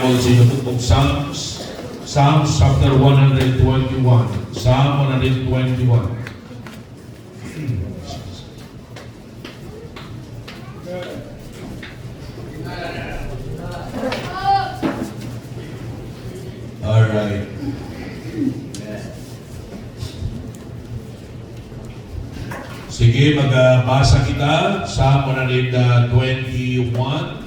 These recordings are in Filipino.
Bible in the book of Psalms. Psalms chapter 121. Psalm 121. Alright. Sige, magbasa kita. Psalm 121.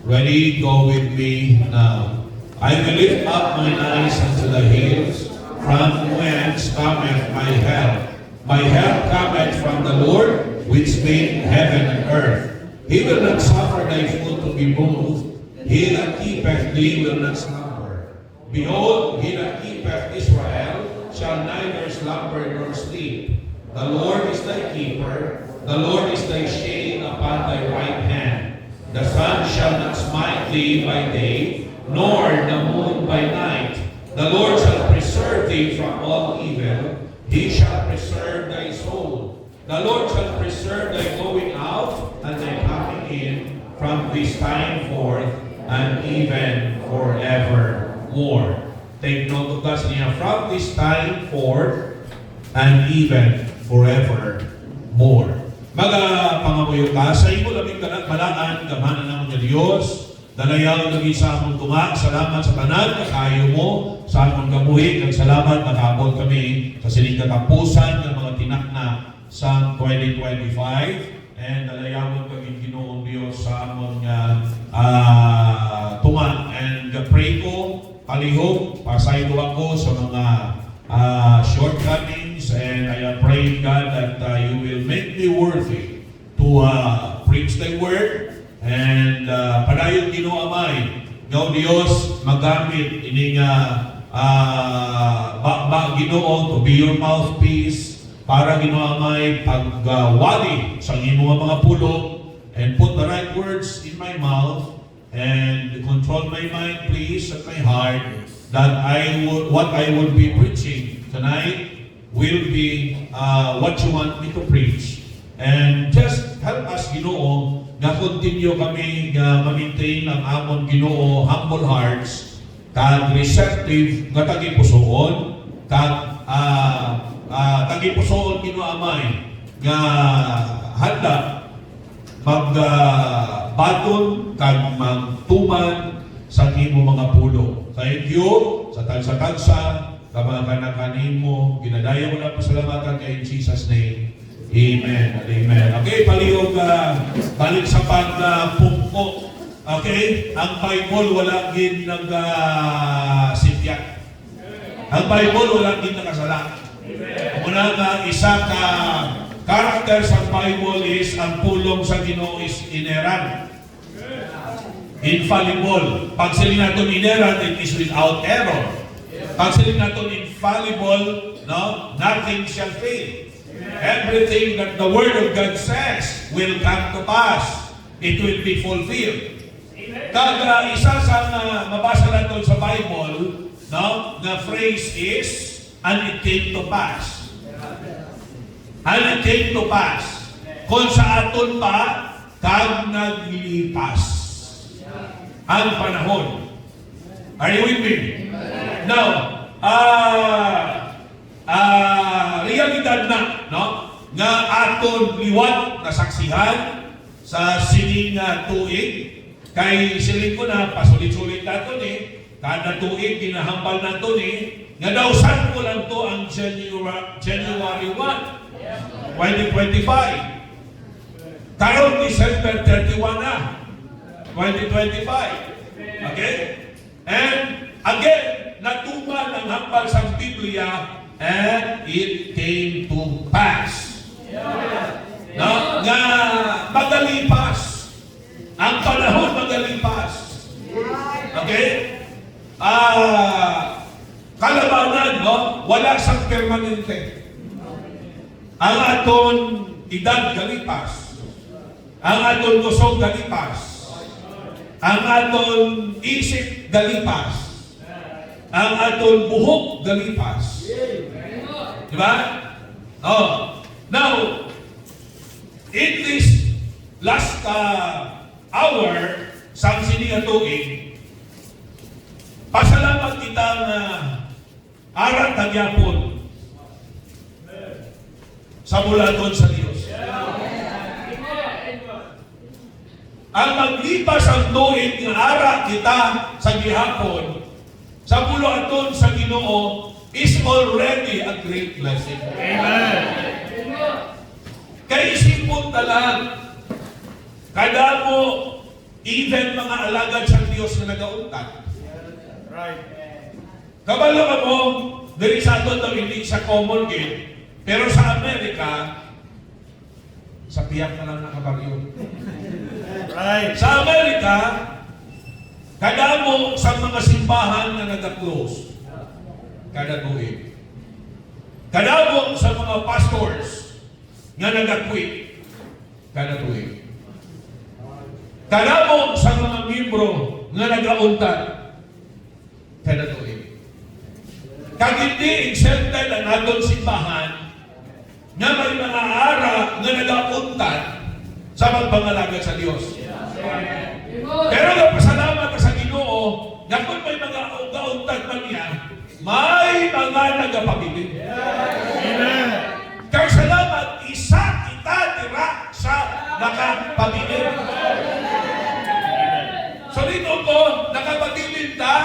Ready? Go with me now. I will lift up mine eyes unto the hills, from whence cometh my help. My help cometh from the Lord, which made heaven and earth. He will not suffer thy foot to be moved. He that keepeth thee will not slumber. Behold, he that keepeth Israel shall neither slumber nor sleep. The Lord is thy keeper. The Lord is thy shade upon thy right hand. The sun shall not smite thee by day, nor the moon by night. The Lord shall preserve thee from all evil. He shall preserve thy soul. The Lord shall preserve thy going out and thy coming in from this time forth and even forevermore. Take note of that niya, from this time forth and even forevermore. Pangamuyo ka sa imo labing malaan, gamanan naman niya Diyos. Dalayaw lagi sa among tuma. Salamat sa tanan, kayo mo, sa among kabuhi. Kag salamat, nakabot kami sa siling katapusan ng mga tinakna sa 2025. And dalayaw kami Ginoong Diyos sa among tuma. And pray ko, palihog, pasaydo ako sa mga shortcomings, and I pray God that you will make me worthy to preach thy word, and padayon Ginoo amay ngaw Dios magamit ining Ginoo to be your mouthpiece para Ginoo amay pagwali sa imong mga pulo, and put the right words in my mouth and control my mind please at my heart, that what I will be preaching tonight will be what you want me to preach. And just help us, Ginoo, na continue kami ma-maintain ang amon Ginoo humble hearts, kag receptive nga tagipusoon, kag tagipusoon Ginoo amay nga handa magbaton kag magtuman sa imo mga pulo. Thank you sa tagsa-tagsa, kamakanan mo, ginadaya mo na pasalamatan kay in Jesus' name. Amen. Amen. Okay, palihog balik sa pagpungko. Okay? Ang Bible wala gin nag-sityak. Ang Bible wala gin nakasala. Una nga, isa ka character sa Bible is ang pulong sa Ginoo is inerrant. Infallible. Pag sila natin inerrant, it is without error. Pag sila natin infallible, no, nothing shall fail. Everything that the Word of God says will come to pass. It will be fulfilled. Kag isa sa mabasa natin sa Bible, no, the phrase is, and it came to pass. And it came to pass. Kung sa aton pa, kag naglipas ang panahon. Are you with me? Now, realidad na, no? Nga aton liwat na saksihan sa sining tuig, kay siling ko na pasulit-sulit nato ni, kada tuig ginahambal nato ni, nga daw saan ko lang to ang January 1, 2025. Karon December 31 na, 2025. Okay? And again, natuman ang hambal sa Biblia, and it came to pass. No? Nga magalipas. Ang panahon magalipas. Okay? Kalabanan, no? Wala sang permanente. Ang aton edad galipas. Ang aton kusog galipas. Ang aton isip galipas. Ang aton buhok galipas. Diba? Oh. Now, in this last hour, sang siningatuig, pasalamat kita nga arat nagyapon sa bulaton sa Dios. Ang maglipas ang tuig nga ara kita sa gihapon sa bulaton sa Ginoo is already a great blessing. Amen. Kay isipon talang kada mo even mga alagad sa Dios na nagauntat. Right. Kabalo ka mo, diri sa ato daw hindi sa common gate, pero sa Amerika, sa piyak na lang nakabaryo. Right. Sa Amerika, kada mo sa mga simbahan na nag-close, kada tuig. Kada mo sa mga pastors nga nag-quit, kada tuig. Kada mo sa mga membro nga nag-auntat, kada tuig. Kag hindi exempted ang atong simbahan nga may mga ara nga nag-auntat sa pagpangalagad sa Dios. Pero nagpasalamat ka sa Ginoo nga kung may mga gauntat man niya, may mga nagapabilin. Amen. Kaya salamat, isa kita tira sa nakapabilin. So dito ko, nakapabilin ta,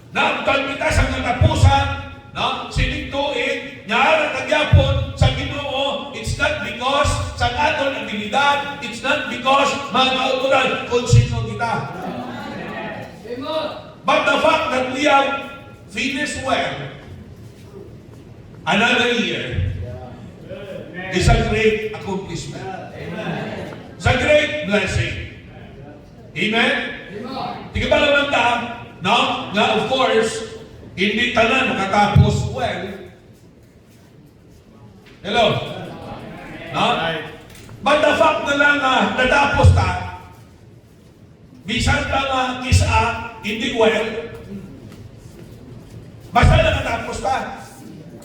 naamtan kita sa katapusan, no? Sinigtuig, nga nagyapon sa Ginoo, it's not because sa aton abilidad, it's not because mga kauturan kung sino kita. But the fact that we have finished well another year is a great accomplishment. It's a great blessing. Amen? Tika ba naman ta, no? Nga of course, hindi tanan makatapos well. Hello? No? But the fact na lang natapos ta, bisan lang kisa, hindi well, basta nakatapos ta.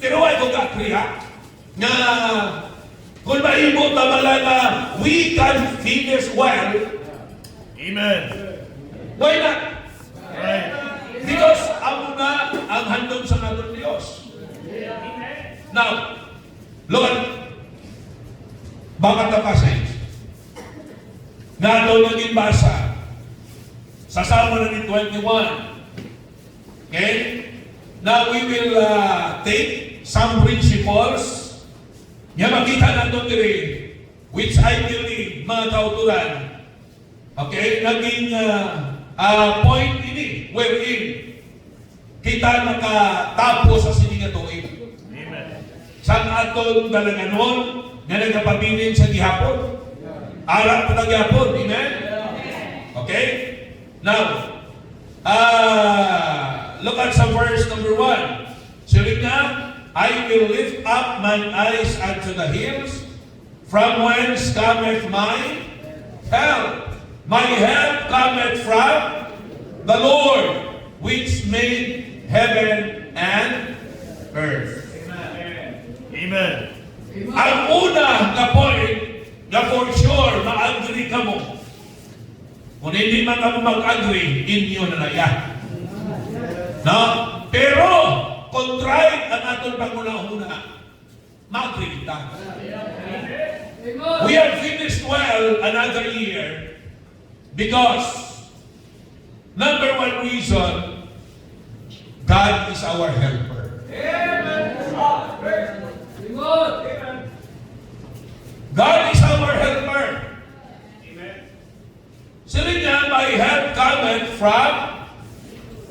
Pero ay kung kakriya, na kung maibot na malaga, we can finish well. Amen. Why not? Right. Because amo na ang handog sa ating Diyos. Now, Lord, bakit na passage? Nga daw naging basa sa Salmo 21. Okay? Now we will take some principles nga makita natin diri which I believe mga kauturan. Okay? Naging point ini wherein kita nakatapos sa siningatuig. Amen. Sa aton dalaganon nga nagapabilin sa gihapon. Aral pa gihapon. Amen? Okay? Now, look at sa verse number 1. Sabi nga, I will lift up mine eyes unto the hills, from whence cometh my help. My help cometh from the Lord, which made heaven and earth. Amen. Ang una na point na for sure ma-agree ka mo. Kung hindi man ka mo mag-agree, inyo na naya. No? Pero, kung try ang atong panguna-una, ma-agree kita. We have finished well another year because number one reason, God is our helper. God is our helper. Sabi niya, my help cometh from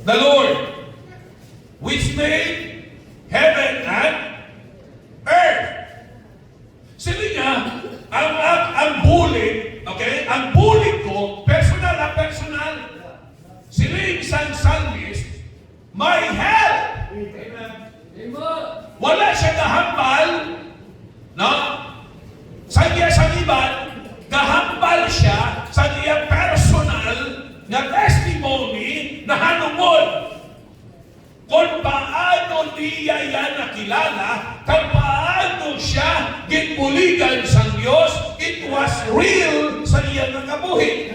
the Lord, which made heaven and earth. Sabi niya, ang bulig, okay? Ang bulig ko, personal na personal. Sila isang psalmist, my help. Wala siya kahambal, no? Sa iya sa iban, kahambal siya sa iya personal na testimony na hanungod. Kung paano niya yan nakilala, kung paano siya ginbuligan sa Diyos, it was real sa iya nakabuhi.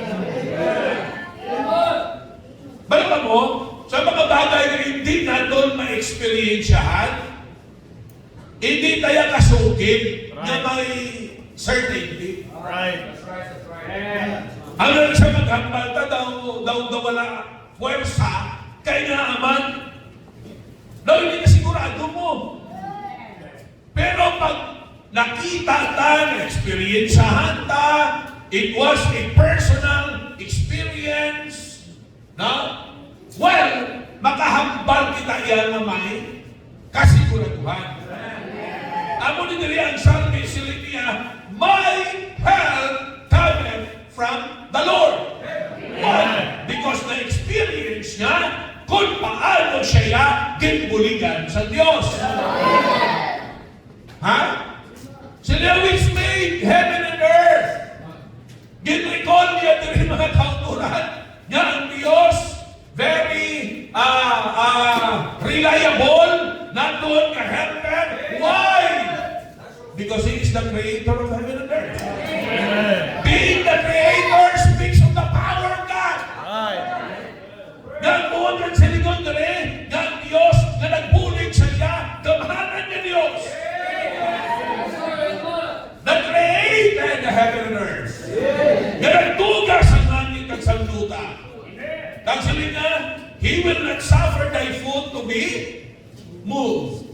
alam mo, sa mga bagay na hindi natin ma-experiensyahan, hindi tayo kasukit na may certainty. Right. Ano siya maghambal ta daw wala puwersa, kaya nga aman, daw hindi na sigurado mo. Pero pag nakita ta, na-experiensyahan ta, it was a personal experience, no? Well, makahambal kita yan na may kasiguraduhan. Amo ni diri ang salmi silipia, my help cometh from the Lord. Why? Because na-experience niya kung paano siya ginbuligan sa Diyos. Ha? Sila which made heaven and earth. Ginrikon niya din mga kauturan niya ang Diyos. Very reliable. Nandun ka helper. Why? Because He is the creator of heaven and earth. Amen. Being the creator speaks of the power of God. Right. Yang buwan kan sa likod na rin, yang Diyos na nagbulig sa iya, gamahanan niya Diyos. That created the heaven and earth. Nga nagtugas ang langit at sa luta. Kang sabi nga, He will not suffer thy foot to be moved.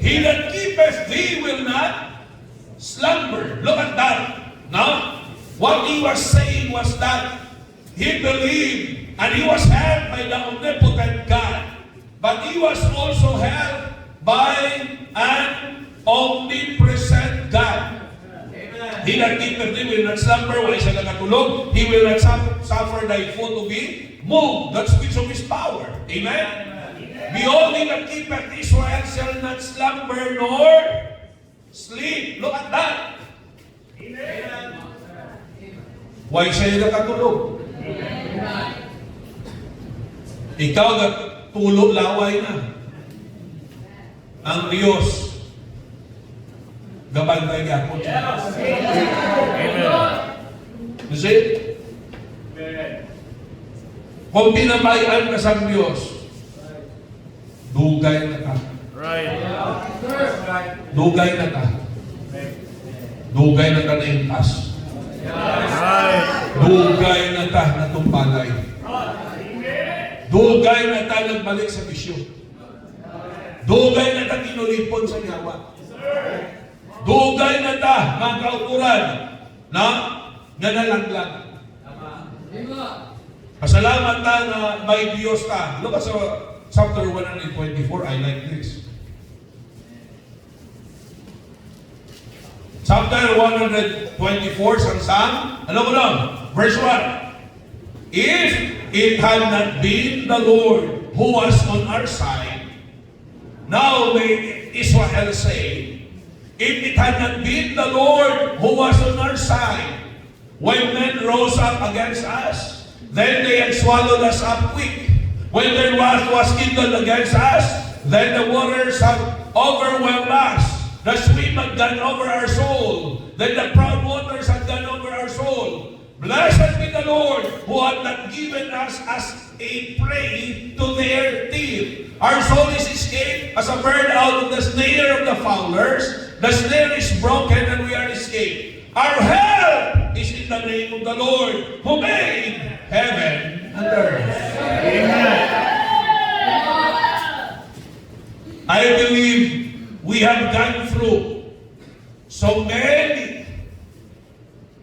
He that keepeth thee will not slumber. Look at that. Now, what he was saying was that he believed and he was helped by the omnipotent God. But he was also helped by an omnipresent God. He that keepeth thee will not slumber. Why siya nakatulog? He will not suffer thy foot to be moved. That speaks of His power. Amen? Behold, he that keepeth Israel shall not slumber nor sleep. Look at that. Amen. Why siya nakatulog? Ikaw tulog laway na. Ang Diyos gabantay niya po. Amen. You see? Kung pinabayaan ka sa Diyos, dugay na ka. Right. Dugay na ka. Dugay na ka na intas. Right. Dugay na ka na tumbalay. Dugay na ka nagbalik sa bisyo. Dugay na ka kinulipon sa yawa. Dugay na ka mga kauturan na nanalanglang. Pasalamat ta na may Diyos ta. Look at sa chapter 124, I like this. Chapter 124, Sang, ano ko lang? Verse 1. If it had not been the Lord who was on our side, now may Israel say, if it had not been the Lord who was on our side, when men rose up against us, then they had swallowed us up quick. When their wrath was kindled against us, then the waters have overwhelmed us. The stream had gone over our soul. Then the proud waters had gone over our soul. Blessed be the Lord, who hath not given us as a prey to their teeth. Our soul is escaped as a bird out of the snare of the fowlers. The snare is broken and we are escaped. Our help is in the name of the Lord, who made heaven and earth. Amen. I believe we have gone through so many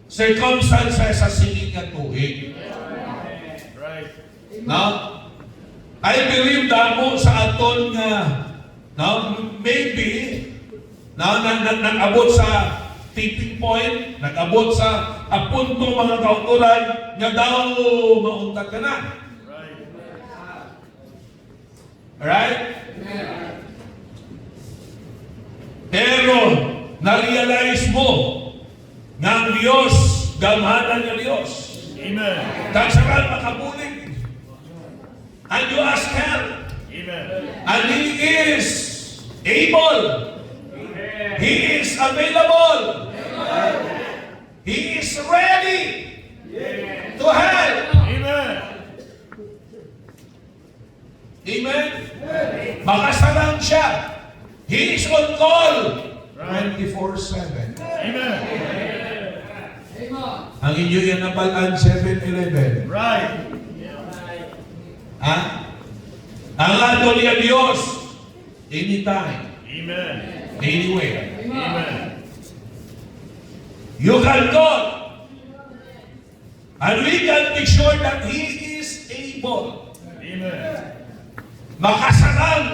circumstances sa sining at tuhig. Right. Now, I believe damo sa aton nga maybe nag-abot sa tipping point, nag-abot sa punto mga kauturan nga daw mauntag ka na. Right. Alright? Pero, na-realize mo nga ang Diyos, gamahanan ng Diyos. Amen. Tansaran makabulig. And you ask help. Amen. And He is able. He is available. He is ready to help. Amen. Amen? Makasalang siya. He is on call 24/7. Amen. Ang inyo yan na balaan 7-Eleven. Right. Ha? Ang ato niya Diyos, anytime, Amen. anywhere. Amen. You can call. And we can be sure that He is able. Amen. Makasalang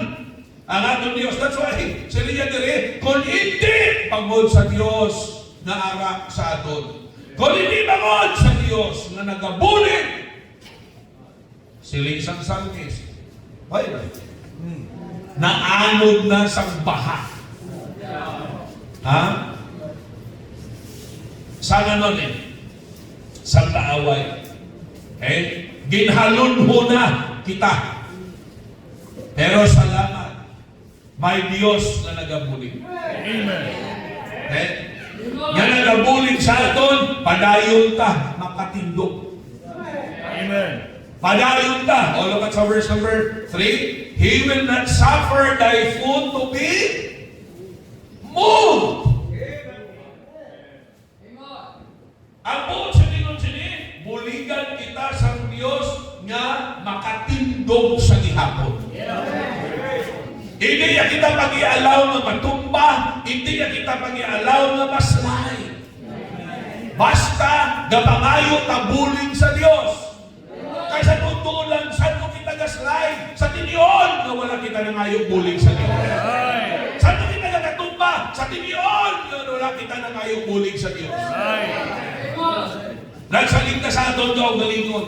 ang atong Diyos. That's why, sila niya dire, kung hindi pagod sa Diyos na ara sa aton. Kung hindi pagod sa Diyos na nagabulit, sila isang salmis. Why not? Naanod na sa baha. Ha? Sana nun sa kaaway. Ginhalon mo na kita. Pero salamat, may Diyos na nagabulig. Amen. Yan nagabulig sa aton, padayon ta, makatindog. Amen. Padayon ta. O, look at sa verse number 3. He will not suffer thy foot to be moved. Ang buong salingon sini, buligan kita sa Diyos nga makatindog sa gihapon. Hindi niya kita pag-ialaw na matumba, hindi niya kita pag-ialaw na maslay. Basta gapangayo tabuling sa Diyos. Kaysa doon lang saan ko kita gaslay, sa tinion na wala kita nangayo buling sa Diyos. Saan ko kita nagatumba, sa tinion na wala kita nangayo buling sa Diyos. Nagsaling ka sa aton daw galingon.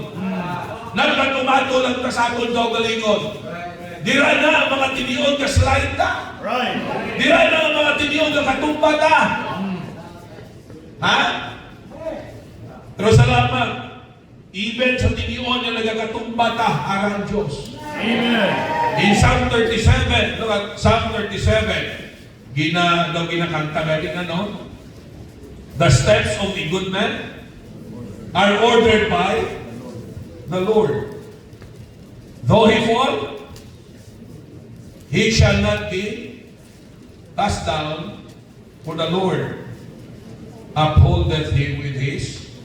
Nagpatumato lang ka sa aton daw galingon. Dira na ang mga tiniyon ka slide ka. Right. Dira na ang mga tiniyon ka katumba ka. Ha? Pero salamat. Even sa tiniyon na nagakatumba ka, arang Diyos. Amen. In Psalm 37, look at Psalm 37, ginakanta natin ano? The steps of a good man are ordered by the Lord. Though he fall, he shall not be cast down, for the Lord upholdeth him with his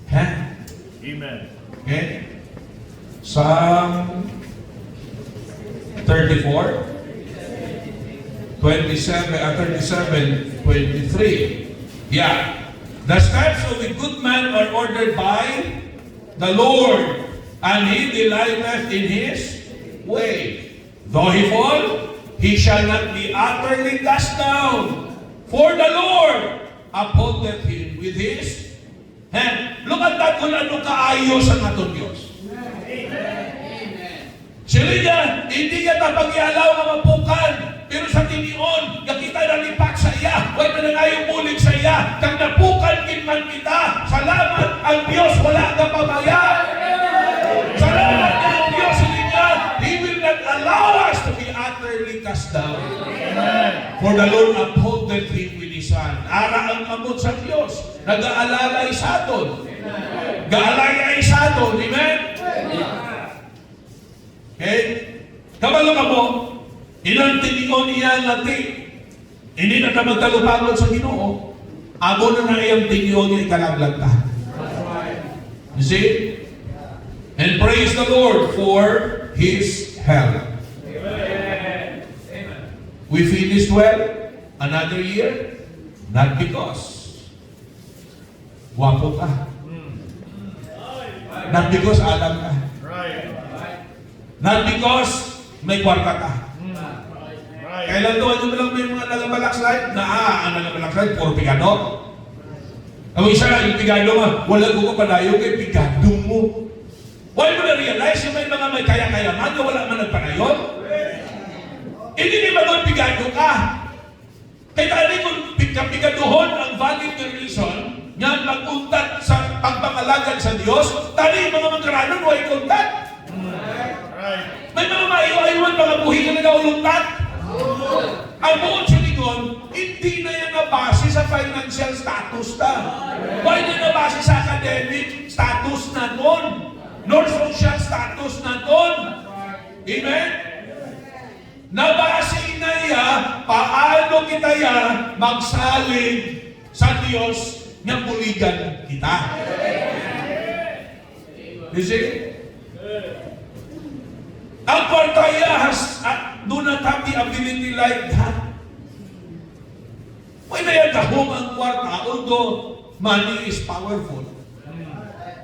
hand. Amen. Okay? Psalm 34, 37, 23. Yeah. The steps of a good man are ordered by the Lord, and he delighteth in his way. Though he fall, he shall not be utterly cast down. For the Lord upholdeth him with his hand. Look at that kung ano kaayos ang atong Diyos. Sila niya, hindi niya tapag-ialaw nga mapukan. Pero sa tinion, kita nalipak sa iya. Huwag na nangayong bulig sa iya. Kang napukan kinman kita. Salamat ang Diyos, wala ka pamaya. Salamat ang Diyos, hindi niya. He will not allow us to be utterly cast down. Amen. For the Lord upholdeth him with his hand. Ara ang amot sa Diyos. Nag-aalalay sa aton. Gaalay sa aton. Amen? Okay? Kabalo ka mo, ilang tinion niya natin. Hindi na ka magtalupangon sa Ginoo. Amo na na iyang tinion niya ikalaglag ka. You see? And praise the Lord for His help. Amen. We finished well another year, not because wapo ka. Not because alam ka. Right. Not because may kwarta ka. Right. Kailan doon yung lang may mga nagabalaksay? Ang nagabalaksay, puro pigado. Ang isa, yung pigado nga, wala ko padayo kay pigado mo. Why mo na-realize yung may mga may kaya-kayaman na wala man nagpanayon? Hindi ni mga pigado ka. Kaya tali kung pigaduhon ang valid na reason nga mag-untat sa pagpangalagan sa Diyos, tali mga magkaranon, why kuntat? Right. May mga maiwa-iwan, mga buhi na nag-auluntat. Ang buong silingon, hindi na yan nabase sa financial status na. Why na nabase sa academic status na nun? Nor social status na nun. Amen? Nabase na iya, paano kita ya magsalig sa Diyos nga buligan kita. You see? Ang kwartaya do not have the ability like that. May na kahong ang kwarta, although money is powerful.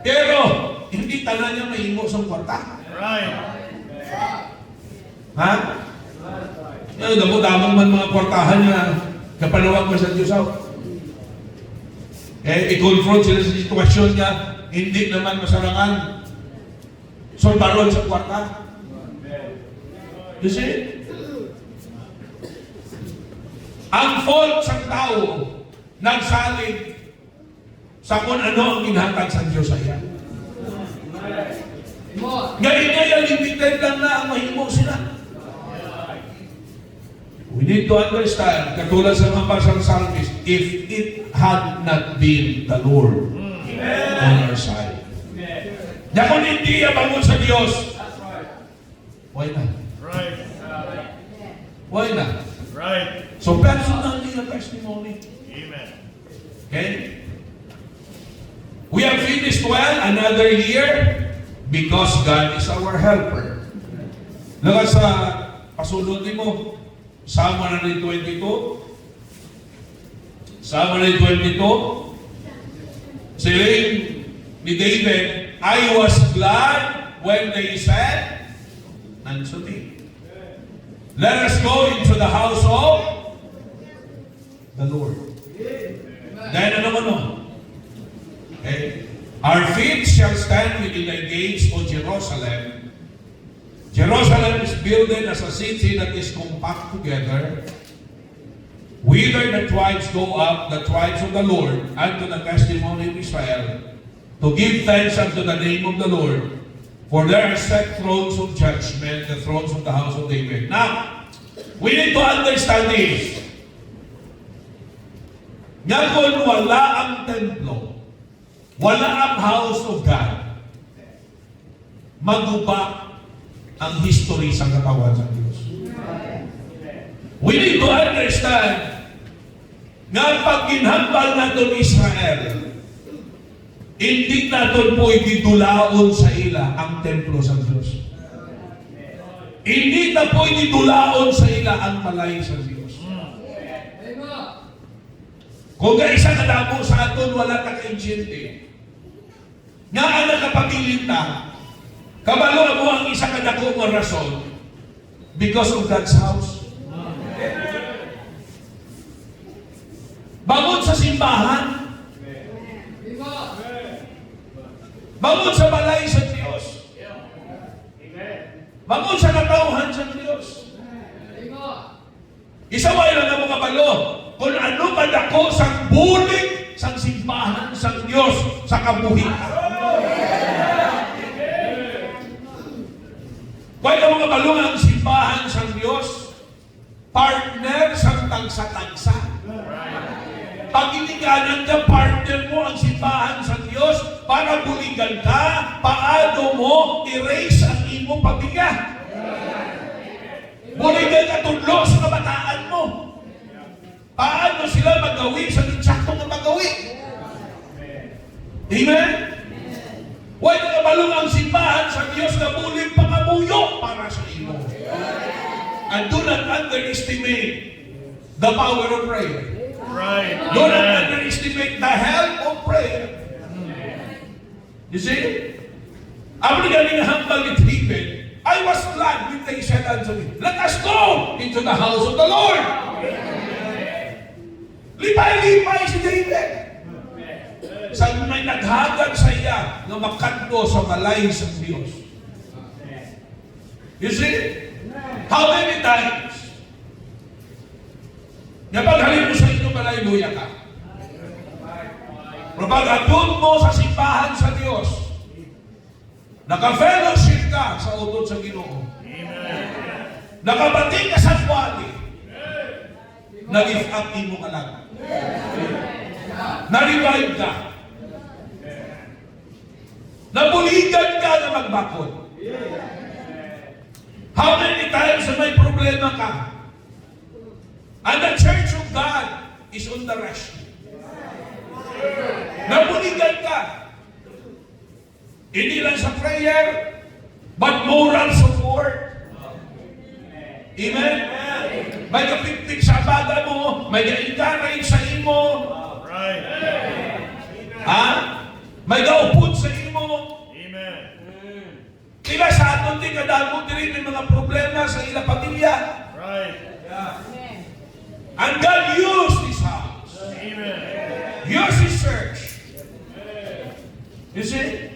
Pero, hindi tanan niya mahimo sa kwarta. Right. Ha? Yung damo-damong man mga kwartahan niya, kapanawag mo sa Diyos out. I-confront sila sa sitwasyon niya, hindi naman masarangan. So, baron sa kwarta. You see? Ang fault sa tao, nagsalig sa kung ano ang ginhatag sa Diyos sa iya. Ngayon, limited lang na ang mahimo sila. We need to understand, katulad sa mga pasang psalmist, if it had not been the Lord on our side. Na kung hindi abangon sa Diyos, why not? Right. Why not? Right. So personally na testimony. Amen. Okay? We have finished well another year because God is our helper. Laga sa pasulod mo, Psalm 122. Psalm 122. Saying ni David, I was glad when they said unto me, let us go into the house of the Lord. Then ano mo? Okay? Our feet shall stand within the gates of Jerusalem. Jerusalem is built as a city that is compact together. Whither the tribes go up, the tribes of the Lord, unto the testimony of Israel, to give thanks unto the name of the Lord. For there are set thrones of judgment, the thrones of the house of David. Now, we need to understand this. Nga kung wala ang templo, wala ang house of God, maguba ang history sa katawan sa Diyos. We need to understand nga pag ginhambal natin Israel, hindi natin po ididulaon sa ila ang templo sa Diyos. Hindi na po ididulaon sa ila ang balay sa Diyos. Kung isa na damo sa aton, wala ka ka-insyente. Nga ang nakapabilin ta, kabalo mo ang isa ka dako nga rason because of God's house. Bangon sa simbahan. Bangon sa balay sa Diyos. Bangon sa katauhan sa Diyos. Isa ba ilan ang mga balo? Kung ano ba dako sa bulig sa simbahan sa Diyos sa kabuhian. Kaya ang mga balo ang simbahan sa Diyos, partner sa tagsa-tagsa. Pag iniganan ka, partner mo ang simbahan sa Diyos para buligan ka, paano mo erase ang imo pabiga. Buligan ka tudlo sa kabataan mo. Paano sila magawi sa insakto na magawi? Amen? Huwag nakabalong ang simbahan sa Diyos na bulig pangabuyo para sa imo. And do not underestimate the power of prayer. Right. Do not Amen. underestimate the help of prayer. You see? After getting humble with David, I was glad when they said unto me, let us go into the house of the Lord. Lipay-lipay si David. Sa may naghagad sa iya na makadto sa balay sa Diyos. You see? How many times? Napaghalin mo sa inyo balay, luya ka. Propagandun mo sa simbahan sa Diyos. Naka-fellowship ka sa utod sa Ginoo. Nakabating ka sa kwali. Nag-if up mo ka lang. Na-revive ka. Nabuligan ka na magbakod. sa may problema ka. And the church of God is on the rescue. Nabunigan ka. Hindi lang sa prayer, but moral support. Amen? May kapiktik sa bata mo, may ka-encourage sa imo. Right. Ha? May kaupod sa imo. Amen. Diba sa aton din kadamo diri may mga problema sa ila pamilya. Right. And God used this house. Amen. Use His church. You see?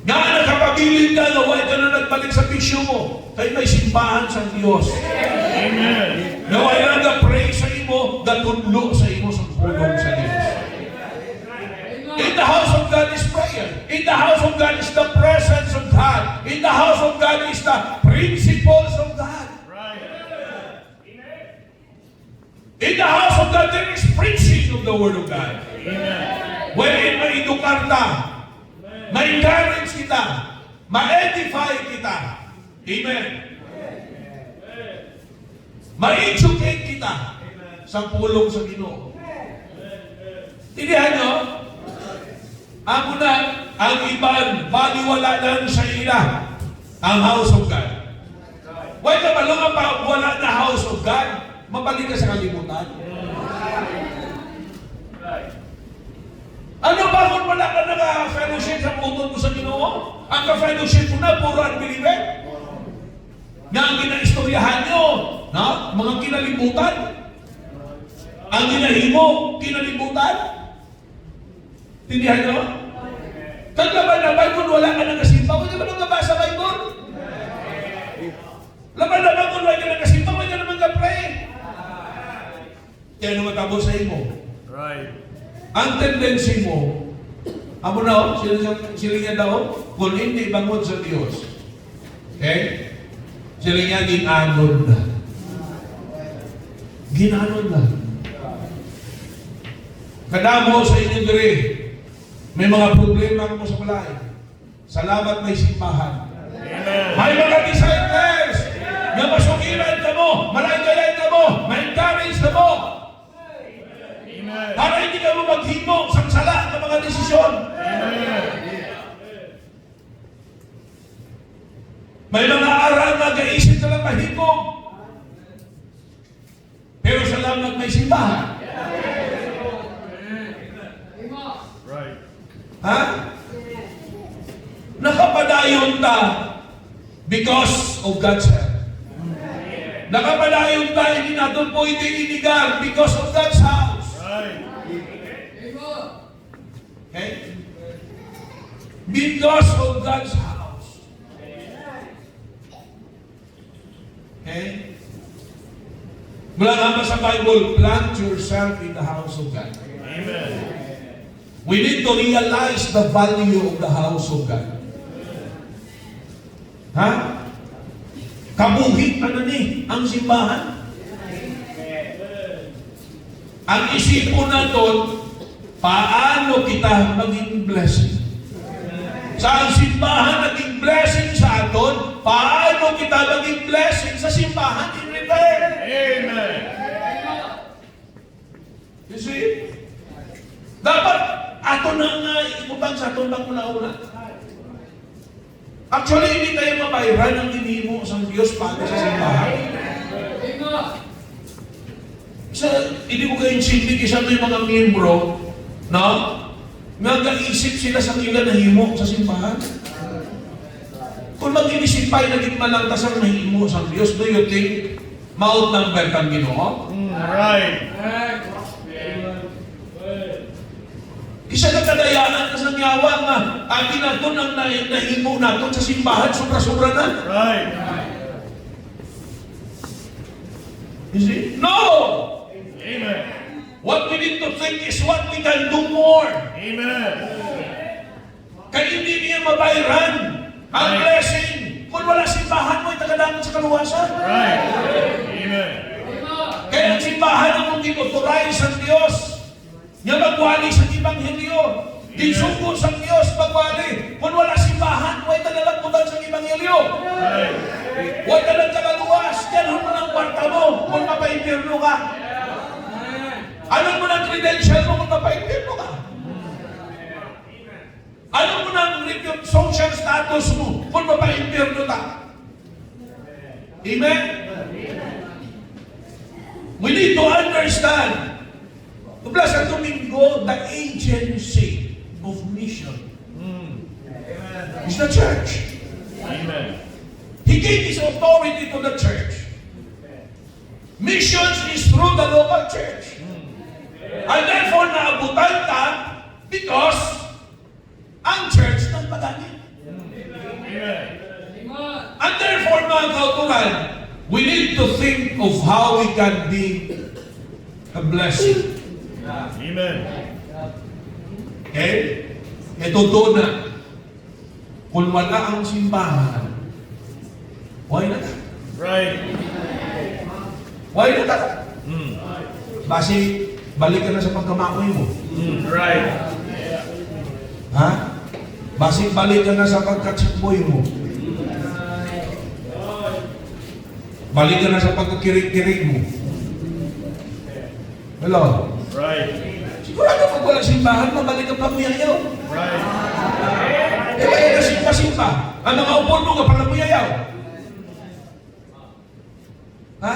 Nga nakapabilin ka, naway ka na nagbalik sa bisyo mo. Kaya may simbahan sa Diyos. Amen. Naway na nag-pray sa imo, gatudlo sa imo sa pulong sa Diyos. In the house of God is prayer. In the house of God is the presence of God. In the house of God is the principles of God. Right. In the house of God there is preaching of the Word of God. Amen. Wherein ma-edukar ka, ma-encourage kita, ma-edify kita. Amen. Ma-educate kita sa pulong sa Ginoo. Tinihan nyo? Ang una, ang iban, baliwala lang sa ila ang house of God. Why ka malunga pa wala na house of God? Mabalik ka sa kalimutan. Ano ba kung wala ka naka-fellowship sa utod mo sa Ginoo? Ang ka-fellowship mo na, puro unbeliever. Nga ang ginaistoryahan nyo, na? Mga kinalimutan. Ang ginahimo, kinalimutan. Tindihan nyo? Kaglaban na Bible, wala ka nakasimpa. Huwag ka ba nagabasa Bible? Laban na Bible, wala ka nakasimpa. Huwag ka naman ka-pray. Kaya naman tabo sa imo. Right. Ang tendency mo, amo na, sila niya daw, kung hindi bangon sa Diyos. Okay? Sila niya ginanon na. Ginanon na. Kadamo sa inyo diri, may mga problema mo sa balay. Salamat may simbahan. Amen. May mga disciples na masukiran ka mo, malaygayan ka mo, ma-encourage ka mo. Amen. Para hindi ka mo maghimo sa sala ng mga desisyon. Amen. May mga aral na gaisip ka lang mahigom. Pero salamat may simbahan. Right. Ha? Nakapadayon ta because of God's help. Nakapadayon ta, hindi natin pwede inigar because of God's house. Right. Okay? Because of God's house. Okay? Mula nga sa Bible, plant yourself in the house of God. Amen. We need to realize the value of the house of God. Ha? Kabuhit na ni ang simbahan. Ang isipon natin, paano kita maging blessing? Sa ang simbahan naging blessing sa aton, paano kita maging blessing sa simbahan in return? Amen. You see? Dapat ato na nga ibutang sa aton bang una-una. Actually, hindi tayo mabayran ang dinimo sa Diyos para sa simbahan. Hindi ko kayong simple isa may mga miyembro na nag-iisip sila sa kila na himo sa simbahan. Kung mag-inisipay na gitmalangtas ang nahimo sa Diyos, do you think maut ng berkang Ginoo? Right. Isa na kadayaan ka sa nyawa nga atin nato ang nahimo nato sa simbahan, sobra-sobra na. Right. You see? No! Amen. What we need to think is what we can do more. Amen. Kaya hindi niya mabayran ang Right. blessing. Kung wala simbahan mo, itagadaman sa kaluwasan. Right. Amen. Kaya ang simbahan ang mong authorize sa Diyos. Nga magwali sa Ebanghelyo. Ginsugo sa Diyos magwali. Kung wala simbahan, huwag ka nalang putan sa Ebanghelyo. Right. Huwag ka nang kalaluwa bukas, ganun mo ng kwarta mo kung mapa-impyerno ka. Ano mo ng credential mo kung mapa-impyerno ka. Ano mo ng social status mo kung mapa-impyerno ka. Amen? We need to understand, Plus ang Domingo, the agency of mission is the church. Amen. He gave His authority to the church. Missions is through the local church. And therefore, naabutan ka because ang church ng pagani. Amen. And therefore, mga kautulan, we need to think of how we can be a blessing. Amen. Okay? Ito doon na. Kung wala ang simbahan, why not? Right. Why not? Mm. Basi, balik ka na sa pagkamakoy mo. Right. Ha? Basi, balik ka na sa pagkatsipboy mo. Balik ka na sa pagkakirig-kirig mo. Hello? Right. Sigurado pag walang simbahan, mabalik ka pa muyayaw. Right. Eh, kaya ka simpa-simpa. Ang mga upon mo ka pala muyayaw. Ha?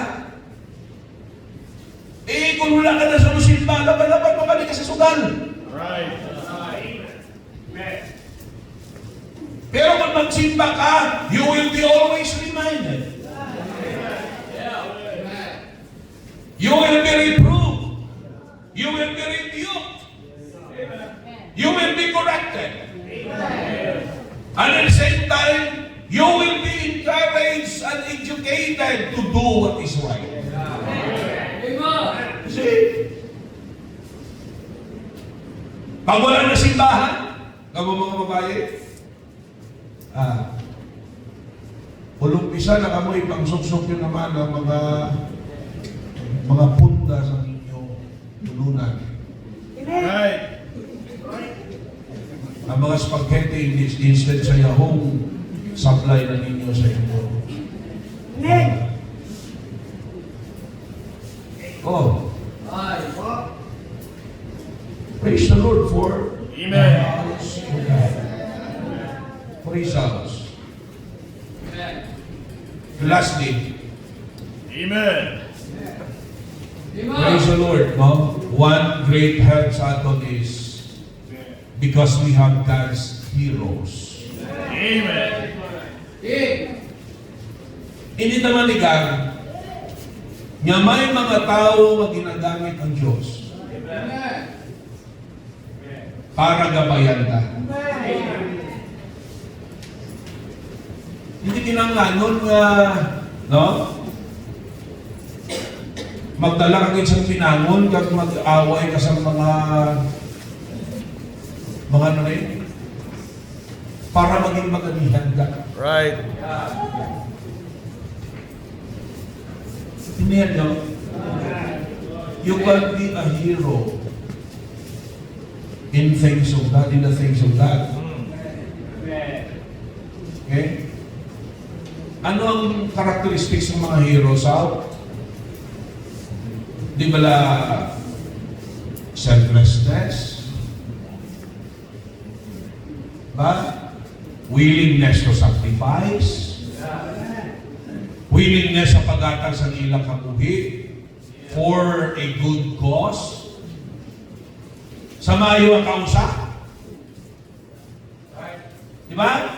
Eh, kung wala ka na sa simba, laban-laban, mabalik ka sa sugal. Right. Pero kung magsimba ka, you will be always reminded. You will be reproved. You will be rebuked. You will be corrected. And at the same time, you will be encouraged and educated to do what is right. See? Pag wala na simbahan, kamo mga babae, ulumpisan na kamoy pangsuksok yun naman ang mga punda sa inyong tulunan. Right. Ang mga spaghetti instead sa yahong supply na ninyo sa inyo. Oh. Praise the Lord for Amen. the house of God. Praise us. Lastly, Amen. praise the Lord, no? One great help sa atin is because we have God's heroes. Amen. Hindi naman ni God, nga may mga tao nga ginagamit ang Diyos para gabayan ka. Hindi kinanglanon nga, no? Magdala ka sa pinangon kag mag-away ka sa mga ano na yun, para maging maganihan ka. Right. Iniyan nyo, you can be a hero in things of God, in the things of God. Okay? Ano ang characteristics ng mga heroes out? Di ba la selflessness? Ba? Willingness to sacrifice? Willingness sa pag-atag sa ilang kabuhi for a good cause? Samayo ang kausa? Di ba?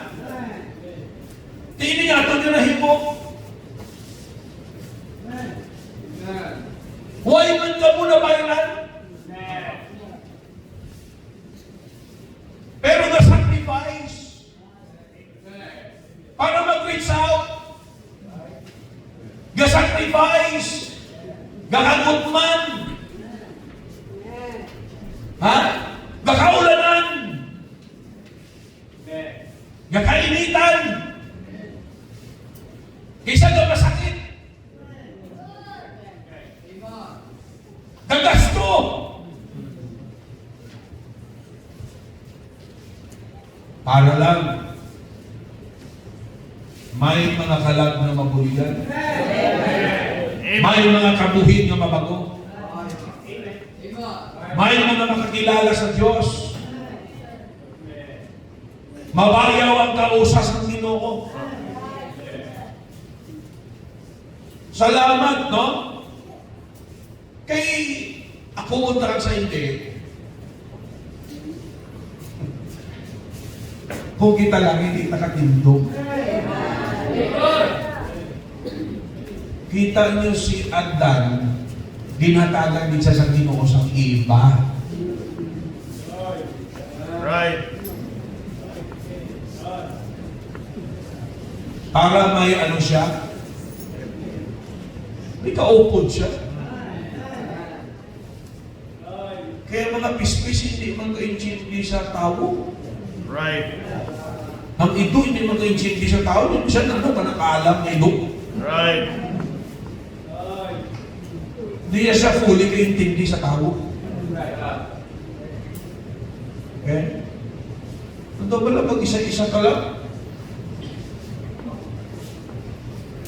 Tini nga ito nyo nahimo. Huwag man ka muna bayaran. Pero na-sacrifice para mag-reach out. Ga-sacrifice. Gakagot man. Ha? Gakaulanan. Gakainitan. Kaysa ka masakit. Gagasto. Para lang May mga kalag na mabuligan. Amen. May mga kabuhin na mabago. May mga makakilala sa Diyos. Mabayaw ang kausas ng Ginoo. Salamat, no? Kay ako unta sa hindi. Kung kita lang hindi nakatindog. Kita niyo si Adan, ginatagan din siya sa Ginoo sa iba. Right. Para may ano siya, may kaupod siya. Kaya mga pispis hindi man ka-intindi sa tao. Right. Ang ito hindi man ka-intindi sa tao, siya ano pa nakaalam na ito. Right. Hindi siya fully ka-intindi sa tao. Okay? Ano ba lang pag isa-isa ka lang?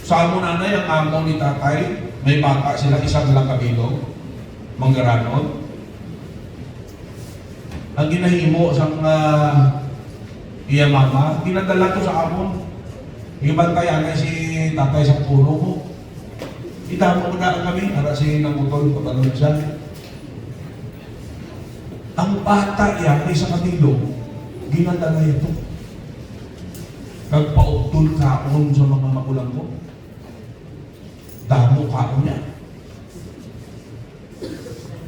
Sa amo nanay, ang amo ni tatay, may bata sila, isang lang kabilog, manggaranon. Ang ginahimo sa iya mama, dinadala ko sa amon. Ibantayan na si tatay sa puno mo. Itamo ko na kami, para si namutol, patalon siya. Ang bata yan, sa kabilog, ginadala ito. Nagpautol kaon sa mga magulang ko. Damo kaon niya.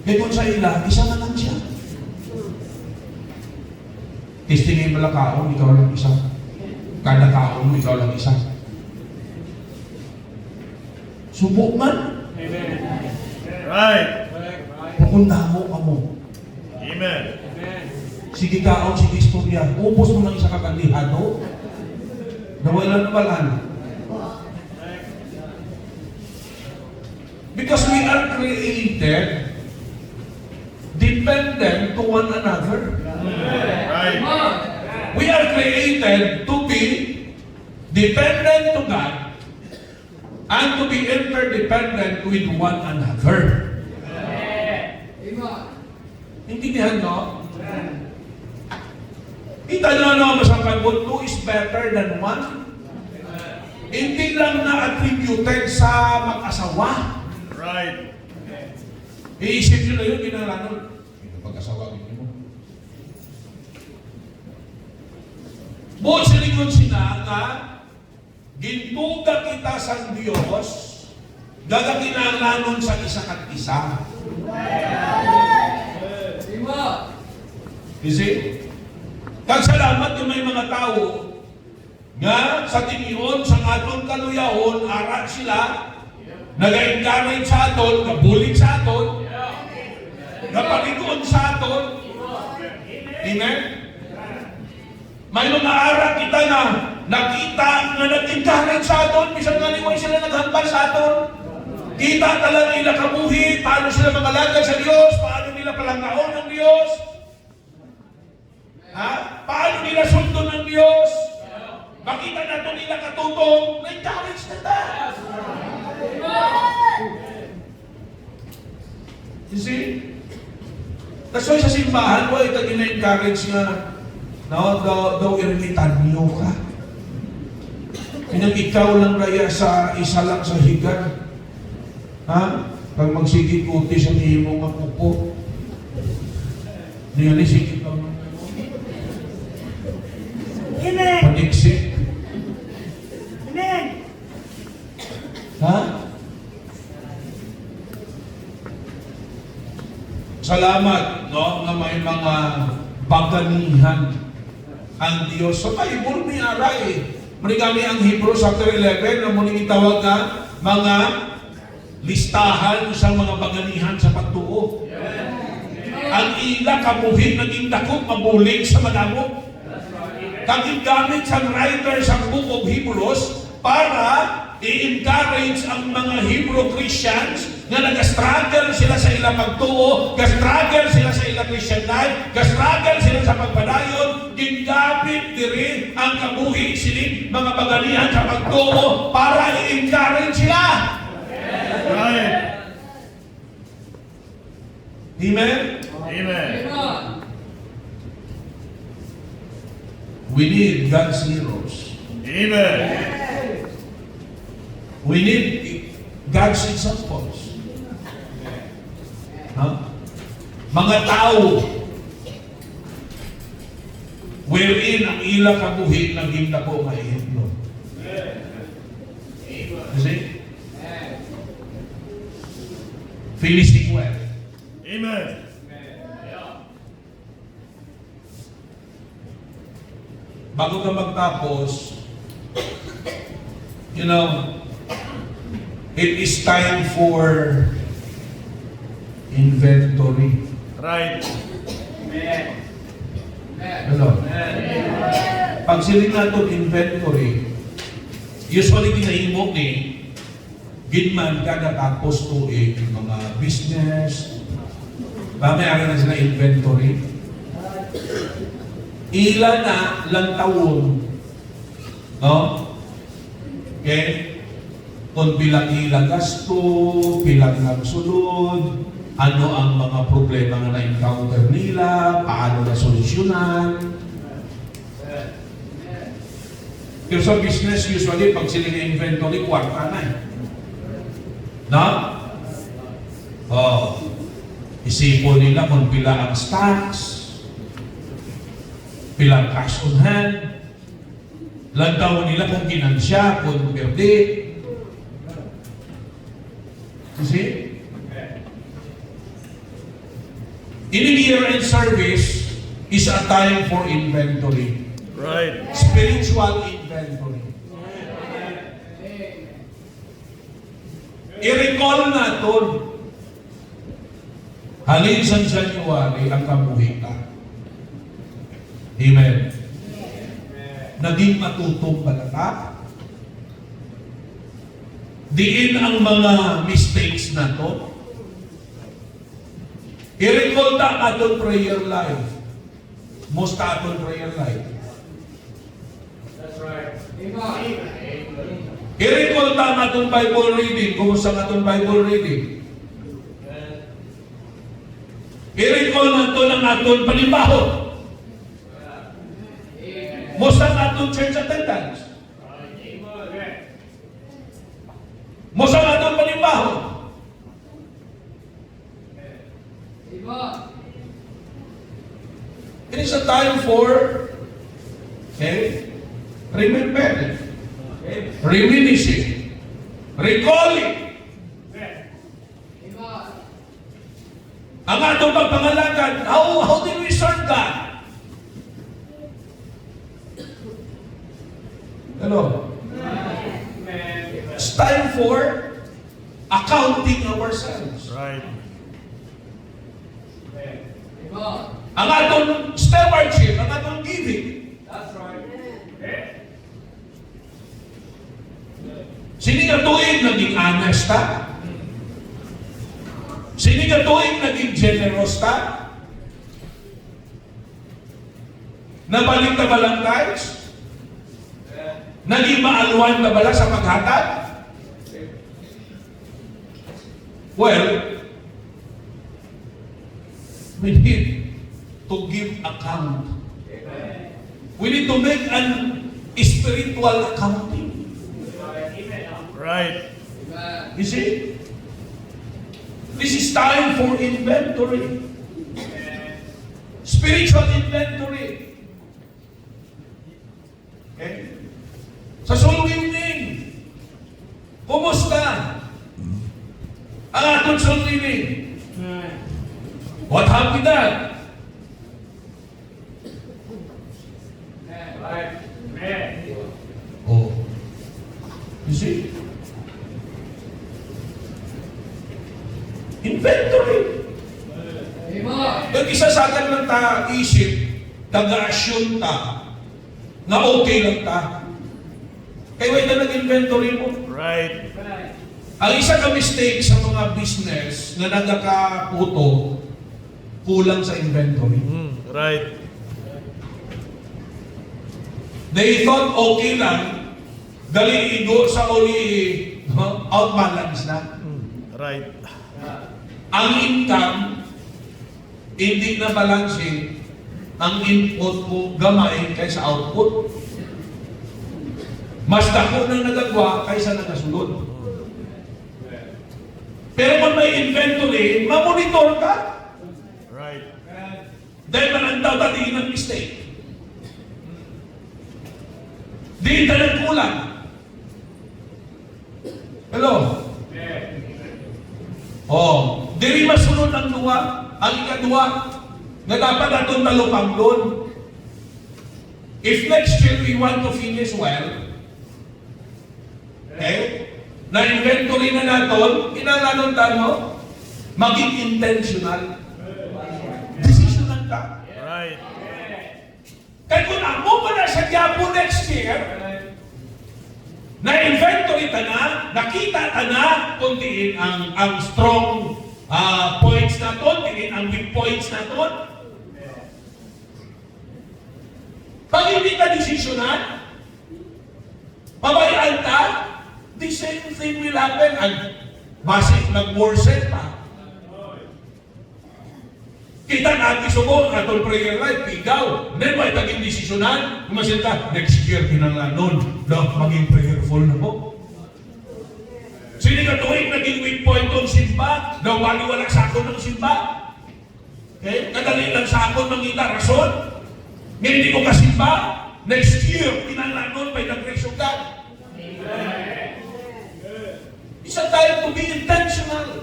Kaya kung sa ila, isa na lang siya. Testingin mo lang kaon, ikaw lang isa. Kada kaon mo, ikaw lang isa. Subok man. Amen. Right. Pupunta mo ka mo. Amen. Sige kaon, sige istorya. Ubos mo ng isa kakandihado. Nawalan na balan. Because we are created dependent to one another. Right. We are created to be dependent to God and to be interdependent with one another. Intindihan no? Kita nyo ano masangkan mo, two is better than one. Hindi lang na-attributed sa mag-asawa. Right. Iisip nyo na yun, ginalanon. Ito pag-asawa mo. Buot sa likod sinanga, gintuga kita sa Diyos, gagakinalanon sa isa kat isa. You see? Kagsalamat yung may mga tao nga sa tiniyon, sa aton kaluyahon, arat sila, nag-encourage sa aton, kabulig sa aton, napalikoon sa aton. Amen? May mga arat kita na nakita nga nag-encourage sa aton, bisan nga liway sila naghambal sa aton. Kita talaga nila kabuhi, paano sila magalagad sa Diyos, paano nila palanggaon ng Diyos. Ha? Paano nila sundon ng Diyos? Makita nato nila katutong, na-encourage na ta. You see? That's why sa simbahan ko, ito gina-encourage nga, no, daw irilitan niyo ka. Pinag ikaw lang kaya sa isa lang sa higan. Ha? Pag magsigit kuti sa niyo mga pupo. Niyan sigit lang. Amen. Paniksik. Amen. Ha? Salamat, no, nga may mga baganihan ang Diyos. Sa Bible ni aray, manigami ang Hebrews chapter 11 na muling itawag na mga listahan sa mga baganihan sa pagtuo. Ang ila kabuhin naging dakot mabulig sa madamo. Kaging gamit sa writer sa Book of Hebrews para i-encourage ang mga Hebrew Christians na nag-struggle sila sa ilang pagtuo, nag-struggle sila sa ilang Christian life, nag-struggle sila sa pagpadayon, gingamit diri ang kabuhi sini mga pagalian sa pagtuo para i-encourage sila. Right. Amen? Amen. We need God's heroes. Amen. We need God's examples. Mga tao wherein ang ilang kabuhi naging dako nga ehemplo. You see? Finishing well. Amen. Bago ka magtapos, you know, it is time for inventory. Right. Ano? Pag siling natin inventory, usually kinahimo ni ginman kada tapos tuig mga business, mamaya na sila inventory. Ilan na lang taon, no? Okay? Kung bilang ilang gasto, bilang nagsulod, ano ang mga problema na na-encounter nila, paano na solusyonan. Pero sa business, usually, pag sila ng inventory, kwarta na eh. No? Oh. Isipon nila kung pila ang stocks, pilang cash on hand, lantaw nila kung ginansya, kung perde. You see? In year-end service is a time for inventory. Right. Spiritual inventory. I-recall natin, halin sa January ang kabuhi ka. Amen. Naging matutong ba ka? Diin ang mga mistakes na to. I-recall ta atong prayer life. Most atong prayer life. That's right. I-recall ta ang atong Bible reading. Kumusta ang atong Bible reading? I-recall nato ang atong panibahon. Musta ang atong church attendance? Musta ang atong panibahon? It is a time for remembering, reminiscing, recalling. Ang atong pagpangalagan, how did we serve God? Hello? It's time for accounting ourselves. Right. Ang atong stewardship, ang atong giving. That's right. Sini ka tuig naging honest ta? Sini ka tuig naging generous ta? Nabalik na balang tithes? Naging maalwan na bala sa paghatag? Well, we need to give account. We need to make an spiritual accounting. Right. You see? This is time for inventory. Spiritual inventory. Okay? Sa soul winning, kumusta ang atong soul winning? What have we done? Oh. You see? Inventory. Yung isa sa atin lang ta isip, taga-assume ta, na okay lang ta. Kaya wait na nag-inventory mo. Right. Ang isa ka mistake sa mga business na nagkakaputo, kulang sa inventory. Right. They thought okay lang, dali igo sa uli, outbalance na. Right. Ang income, hindi na balancing, ang input ko gamay kaysa output. Mas dako na nagagwa kaysa nagasulod. Pero kung may inventory, mamonitor ka. Right. Dahil manandaw tatiin ng mistake. Di ka nagkulang. Hello? Oh, diri masunod ang duwa, ang ikaduwa, nga dapat atong talupang doon. If next year we want to finish well, okay, na-inventory na natin, kinalanon tayo, maging intentional. Decisional ka. Right. Kaya kung ako pa na sa Quiapo next year, na-inventory ta na, nakita ta na, kung diin ang strong points na to, diin ang weak points na to. Pag hindi ka decisional, pabayaan ka, the same thing will happen. Ang basic nag-worsen pa. Kita natin subo, atol prayer life, pigaw. Then, may taging desisyonan, kumasin ka, next year, kinanglanon, maging prayerful na po. Sini ka tuwing naging weak point ng simba, daw wala sa ako ng simba. Okay? Kadali lang sa ako mangita rason. Ngayon hindi ko kasimba, next year, kinanglanon, by the grace of God. Isa tayo to be intentional.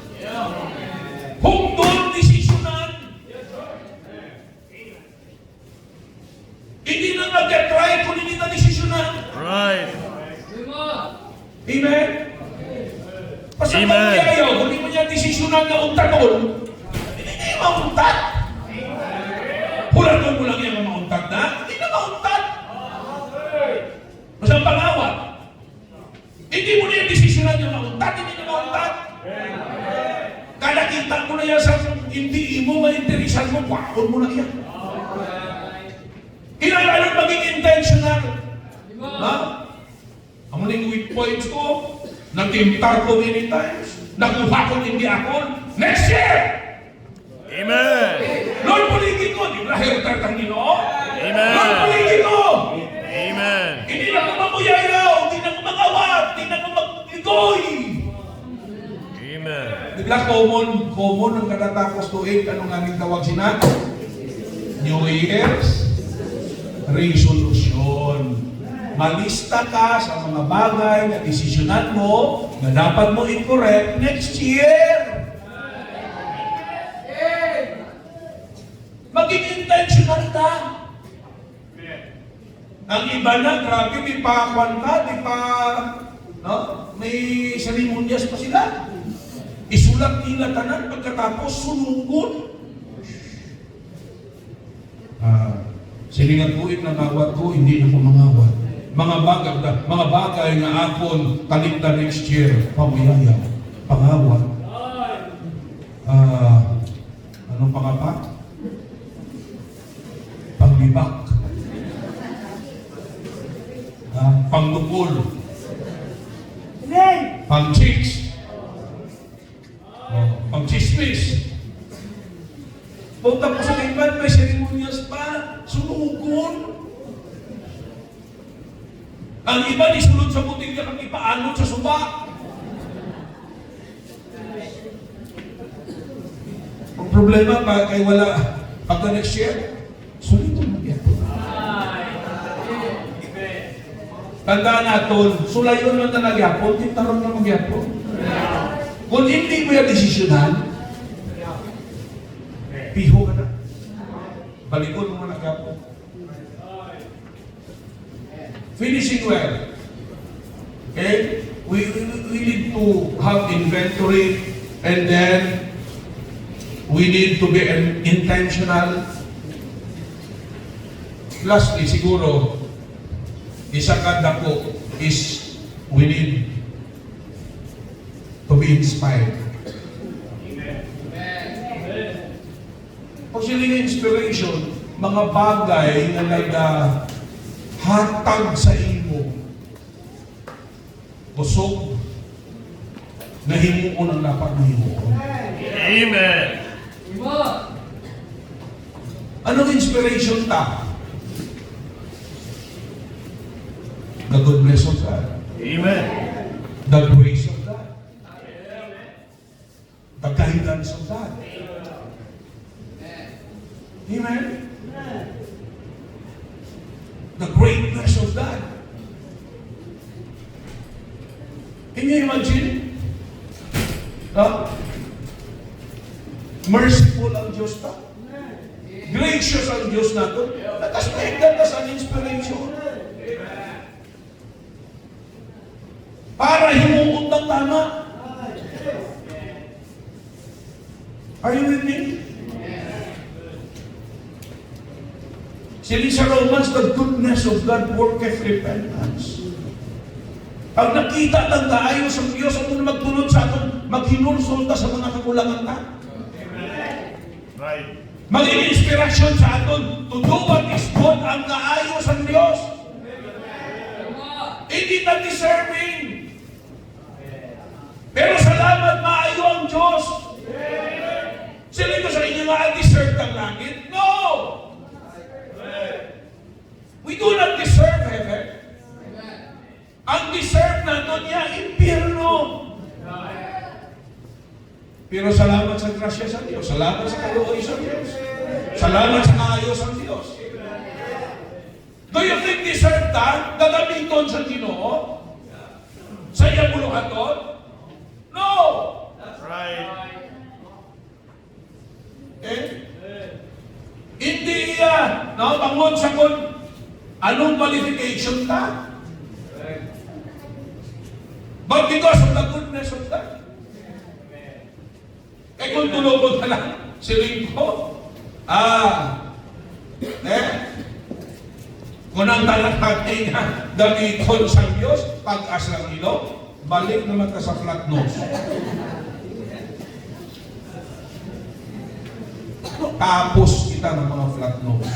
Hungtong decisional. Hindi na mag-try kung hindi na desisyonan. Right. Amen? Basta Amen. kung ayaw, kung hindi mo niya desisyonan na untanon, hindi niya mauntat. Hulaton mo lang yung mauntat na, hindi na mauntat. Basta pangawat. Hindi mo niya desisyonan yung mauntat, hindi na mauntat. Kada kita mo na yan sa hindi mo ma-interesan mo, wakon mo na yan. Kailangan maging intentional. Ha? Ang maling weak points ko, natimtar ko many times, nakuha ko hindi ako, next year! Amen. Lord, paligid ko, di ba hertar kang Ginoo? Amen. Lord, paligid ko! Amen. Hindi na ko mamuyayaw, hindi na ko magawat, hindi na ko magligoy! Amen. Di ba common ang katatapos tuig, anong aming tawag sina? New Year's resolution. Malista ka sa mga bagay na desisyonan mo na dapat mo i-correct next year. Maging intentional ka. Ang iba na, grabe, may pakwan ka, may seremonyas pa sila. Isulat nila tanan, pagkatapos sunugod. Silingan ko nangawat ko, hindi na ko mangawat. Mga bagay na akon talikta next year, pamuyaya, pangawat. Anong pangapa? Panglibak. Panglukol. Amen. Pang-chicks. Pang-chismis. Punta po sa tingban, may seremonyas pa, sumugon. Ang iba nisulod sa buting ka kang ipaanod sa suba. Ang problema pa kay wala pagka next year, sulit ang magyapon. Tandaan natin, sulayon man na nagyapon, tintaron na magyapon. Kung hindi mo yung desisyonan, piho ka na. Balikon mo na nagyapon. Finishing well. Okay? We need to have inventory and then we need to be intentional. Lastly, siguro, isa kada po is we need to be inspired. Pag sila inspiration, mga bagay na hatag sa imo kusog na himuon ang dapat na himuon. Amen. Anong inspiration ta? The goodness of God. Amen. The grace of God. The guidance of God. Amen? The greatness of God. Can you imagine? Merciful ang Diyos ta. Gracious ang Diyos nato. Let us make that as an inspiration. Para himuon ng tama. Are you with me? Sili sa Romans, the goodness of God worketh repentance. Pag nakita ng kaayos ang Diyos, ang muna magtulod sa atin, maghinulsulta sa mga kakulangan ta. Right. Maging inspirasyon sa atin, to do what is good ang kaayos ang Diyos. Hindi na deserving. Pero salamat, maayo ang Diyos. Sila ko sa inyo nga, deserve ang langit? No! We do not deserve heaven. Ang deserve natin niya, impyerno. Pero salamat sa grasya sa Diyos. Salamat sa kaluoy sa Diyos. Salamat sa kaayos ang Diyos. Do you think deserve that? Gagamiton sa Ginoo? Sa iyang buluhaton? No! Right. Hindi iya. Pangon sa kun. Anong qualification ta? But because of the goodness of God. Kung tulog ka lang, siling ko, kung ang talakati nga gamiton sa Diyos, pag-asa ng ilog, balik naman ka sa flat nose. Tapos kita ng mga flat nose.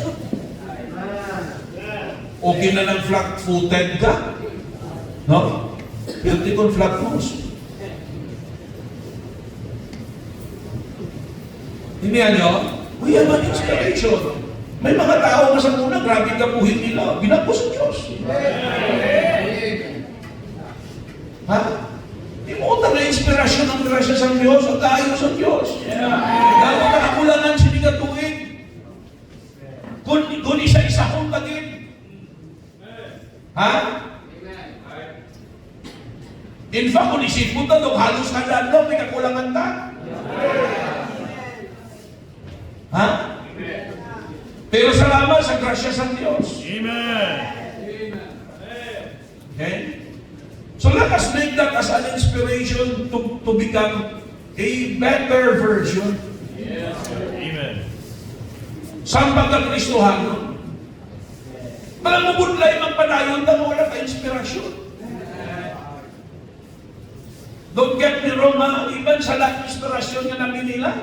Okay na ng flat-footed ka? No? Guilty kong flat nose. Hindi nyo? We have an inspiration. May mga tao na sa muna, grabe ka buhin nila. Binagpo sa Diyos. Ha? Di mo na inspirasyon ng grasya sa Diyos at kaayos sa Diyos. Gawag ka kakulangan sinigatuin. Kung isa-isa kong tagin. Ha? In fact, kung isipon na doon, halos kada doon, may kakulangan ta. Ha? Pero salamat sa grasya sa Diyos. Amen. Okay? So let us make that as an inspiration to become a better version. Amen. Sa pagka-Kristohano. Malamubudlay ang panayon na wala ka inspirasyon. Don't get me wrong, iban sa lahat inspirasyon nga namin nila.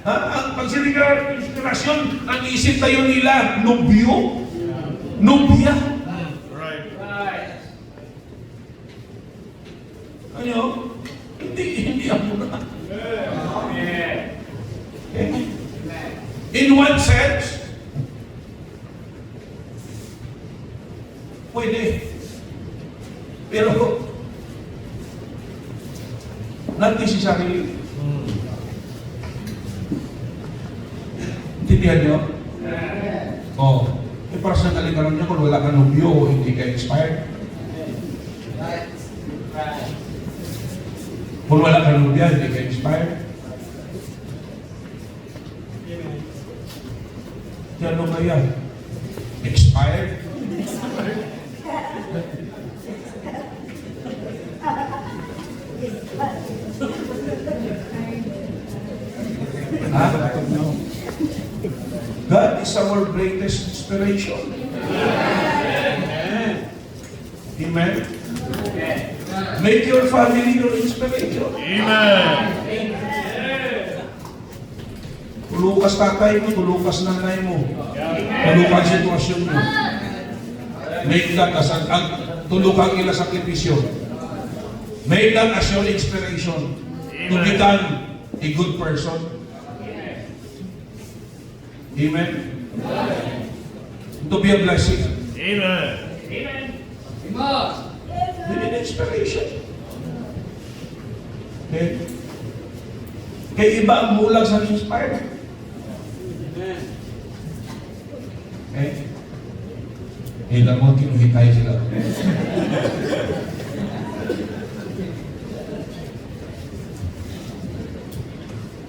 Ang pagsiligar inspirasyon, ang isip tayo nila, nobyo, nobya. Right. Ano? Hindi ang muna. Okay. In one sense, pwede. Pero, not necessarily. Intindihan nyo? Para sa kalikaran nyo, kung wala ka nobyo, hindi ka inspired. Kung wala ka nobya, hindi ka inspired. Ano kaya? Expired? Ha? God is our greatest inspiration. Amen. Make your family your inspiration. Amen. tulukas tatay mo, tulukas nanay mo. Tulukan sitwasyon mo. Make that as tulukan ila sakripisyo. Make that as your inspiration to become a good person. Amen. To be a blessing. Amen. You need inspiration. Okay? Kaya iba ang mulag sa inspired. Okay? Eh, naman kinuhitay sila.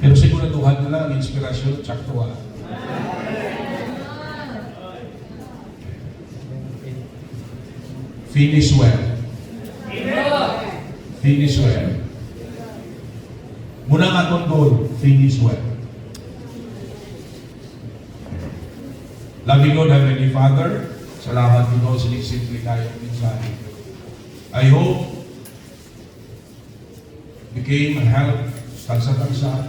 Pero siguraduhan nila ang inspirasyon, tsaktuwa. Finish well. Finish well. Muna nga itong goal, finish well. Loving Lord, Heavenly Father, salamat Ginoo sa simple kayong mensahe. I hope became a help tansa-tansa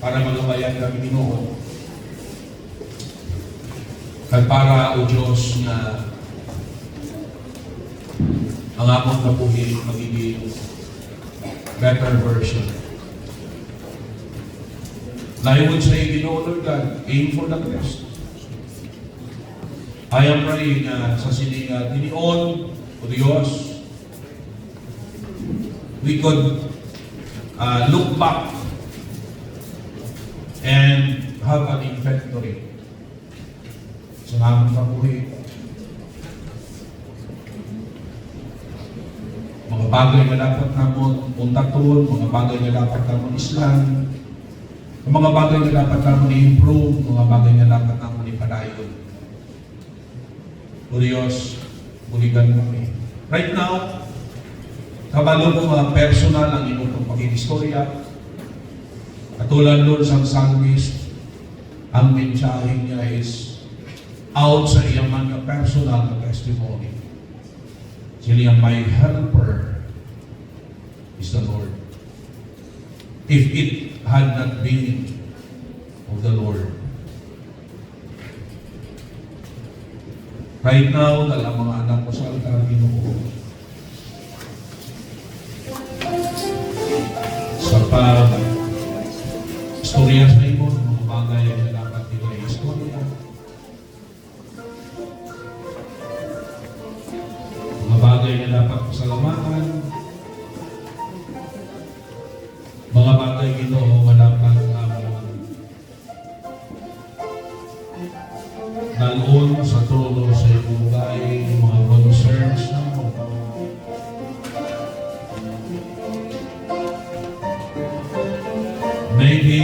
para magabayan kami Ginoo. At para o Diyos na ang akong kapuhin magiging better version. I would say, Ginoo Lord God, aim for the best. I am praying sa sininga, Dinion o Diyos, we could look back and have an inventory sa aming kabuhi. Mga bagay na dapat namon untaton, mga bagay na dapat namon islan, mga bagay na dapat namon i-improve, mga bagay na dapat namon ipadayon. O Diyos, buligan kami. Right now, kabalo mo mga personal ang inyong pag-istorya. Katulad doon sa psalmist, ang mensahe niya is out sa iyang mga personal na testimony. Sila my helper is the Lord. If it had not been of the Lord. Right now, dala mga anak ko sa altar, Ginoo. Sa istorya sa imo, mga bagay na dapat nila istorya. Mga bagay na dapat pasalamatan. Mga bagay Ginoo na dapat dalon sa trono sa iyong buhay, mga concerns na mo. Maybe